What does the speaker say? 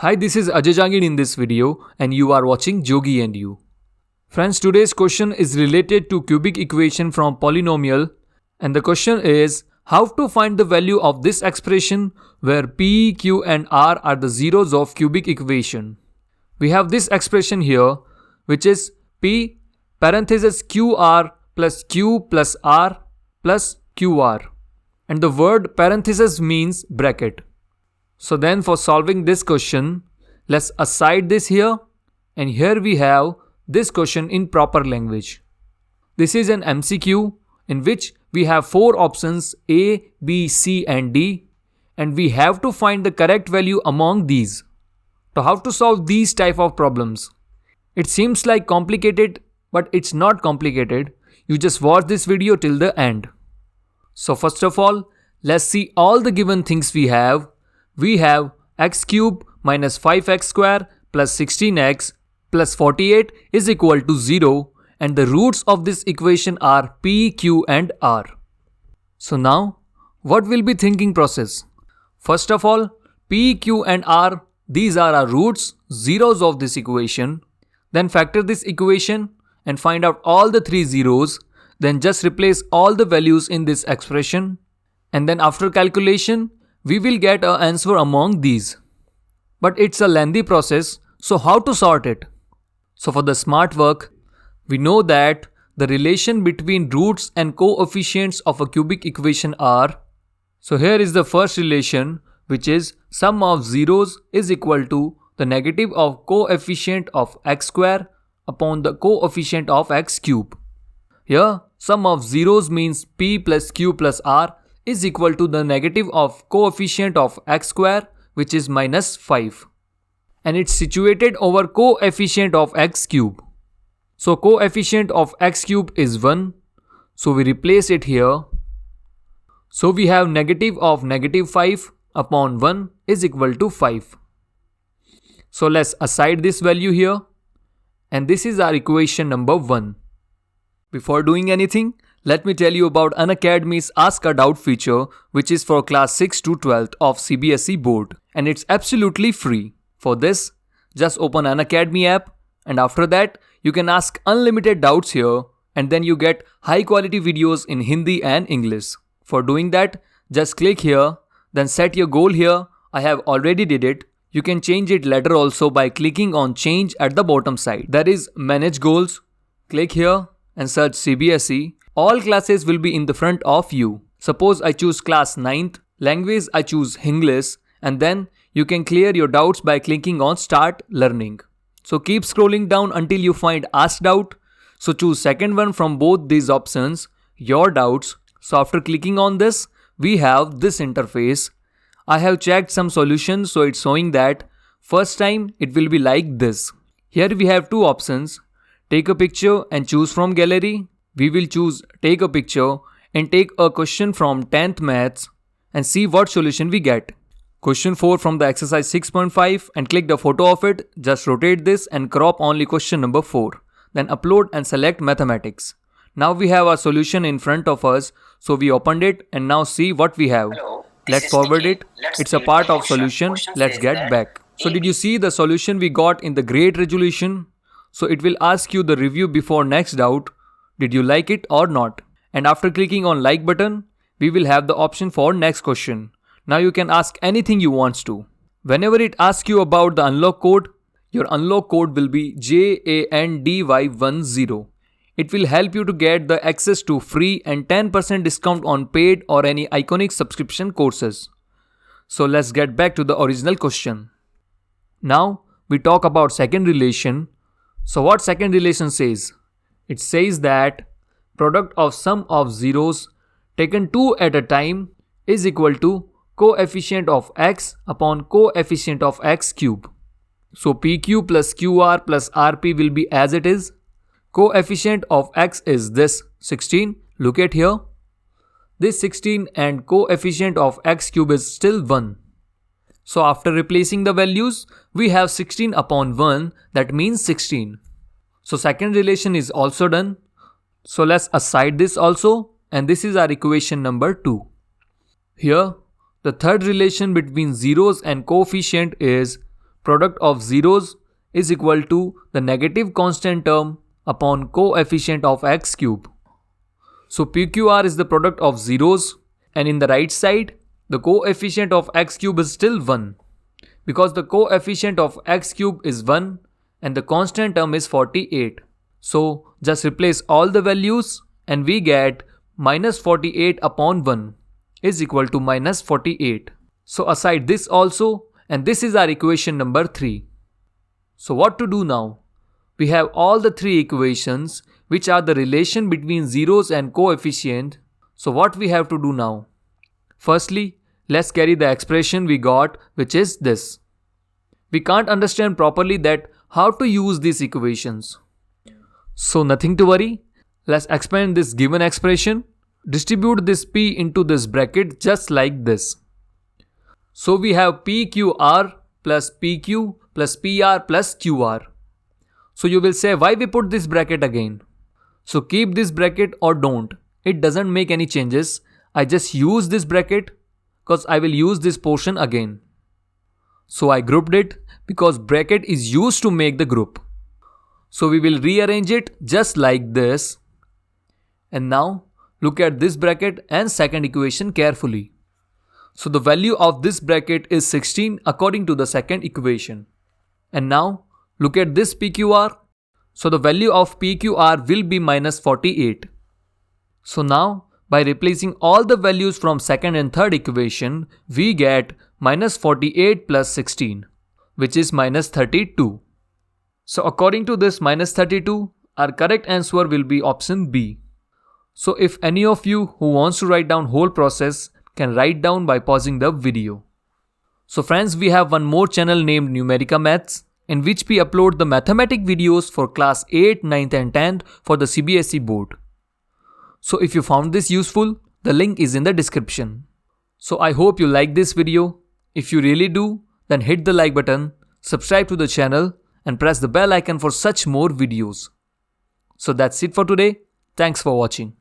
Hi, this is Ajay Jangid in this video and you are watching Jogi and You. Friends, today's question is related to cubic equation from polynomial and the question is how to find the value of this expression where P, Q and R are the zeros of cubic equation. We have this expression here which is P parenthesis QR plus Q plus R plus QR and the word parenthesis means bracket. So then for solving this question, let's aside this here and here we have this question in proper language. This is an MCQ in which we have 4 options A, B, C and D and we have to find the correct value among these. So how to solve these type of problems? It seems like complicated but it's not complicated. You just watch this video till the end. So first of all, let's see all the given things we have. We have x cube minus 5x square plus 16x plus 48 is equal to 0 and the roots of this equation are p, q and r. So now, what will be thinking process? First of all, p, q and r, these are our roots, zeros of this equation. Then factor this equation and find out all the 3 zeros. Then just replace all the values in this expression. And then after calculation, we will get an answer among these. But it's a lengthy process, so how to sort it? So for the smart work, we know that the relation between roots and coefficients of a cubic equation are, so here is the first relation which is sum of zeros is equal to the negative of coefficient of x square upon the coefficient of x cube. Here sum of zeros means p plus q plus r is equal to the negative of coefficient of x square which is minus 5 and it's situated over coefficient of x cube. So coefficient of x cube is 1, so we replace it here. So we have negative of negative 5 upon 1 is equal to 5. So let's aside this value here and this is our equation number 1. Before doing anything, let me tell you about Unacademy's Ask a Doubt feature which is for class 6 to 12th of CBSE board and it's absolutely free. For this, just open Unacademy app and after that you can ask unlimited doubts here and then you get high quality videos in Hindi and English. For doing that, just click here, then set your goal here. I have already did it. You can change it later also by clicking on change at the bottom side. That is manage goals. Click here and search CBSE. All classes will be in the front of you. Suppose I choose class 9th, language I choose English and then you can clear your doubts by clicking on start learning. So keep scrolling down until you find ask doubt. So choose second one from both these options, your doubts. So after clicking on this, we have this interface. I have checked some solutions so it's showing that first time it will be like this. Here we have 2 options. Take a picture and choose from gallery. We will choose take a picture and take a question from 10th maths and see what solution we get. Question 4 from the exercise 6.5 and click the photo of it. Just rotate this and crop only question number 4. Then upload and select mathematics. Now we have our solution in front of us. So we opened it and now see what we have. Let's forward it. It's a part of solution. Let's get back. So did you see the solution we got in the great resolution? So it will ask you the review before next doubt. Did you like it or not? And after clicking on like button, we will have the option for next question. Now you can ask anything you want to. Whenever it asks you about the unlock code, your unlock code will be JANDY10. It will help you to get the access to free and 10% discount on paid or any iconic subscription courses. So let's get back to the original question. Now we talk about second relation. So what second relation says? It says that product of sum of zeros taken 2 at a time is equal to coefficient of x upon coefficient of x cube. So PQ plus QR plus RP will be as it is. Coefficient of x is this 16. Look at here. This 16 and coefficient of x cube is still 1. So after replacing the values, we have 16 upon 1 that means 16. So second relation is also done. So let's aside this also and this is our equation number 2. Here The third relation between zeros and coefficient is product of zeros is equal to the negative constant term upon coefficient of x cube. So PQR is the product of zeros, and in the right side, the coefficient of x cube is still 1 because the coefficient of x cube is 1 and the constant term is 48. So just replace all the values and we get minus 48 upon 1 is equal to minus 48. So aside this also, and this is our equation number 3. So what to do now? We have all the 3 equations which are the relation between zeros and coefficient. So what we have to do now? Firstly, let's carry the expression we got, which is this. We can't understand properly that how to use these equations. So nothing to worry. Let's expand this given expression. Distribute this p into this bracket just like this. So we have PQR plus PQ plus PR plus QR. So you will say, why we put this bracket again? So keep this bracket or don't. It doesn't make any changes. I just use this bracket because I will use this portion again. So I grouped it because bracket is used to make the group. So we will rearrange it just like this. And now look at this bracket and second equation carefully. So the value of this bracket is 16 according to the second equation. And now look at this PQR. So the value of PQR will be minus 48. So now by replacing all the values from second and third equation, we get minus 48 plus 16, which is minus 32. So according to this minus 32, our correct answer will be option B. So if any of you who wants to write down whole process can write down by pausing the video. So friends, we have one more channel named Numerica Maths, in which we upload the mathematic videos for class 8, 9th and 10th for the CBSE board. So if you found this useful, the link is in the description. So I hope you like this video. If you really do, then hit the like button, subscribe to the channel and press the bell icon for such more videos. So that's it for today. Thanks for watching.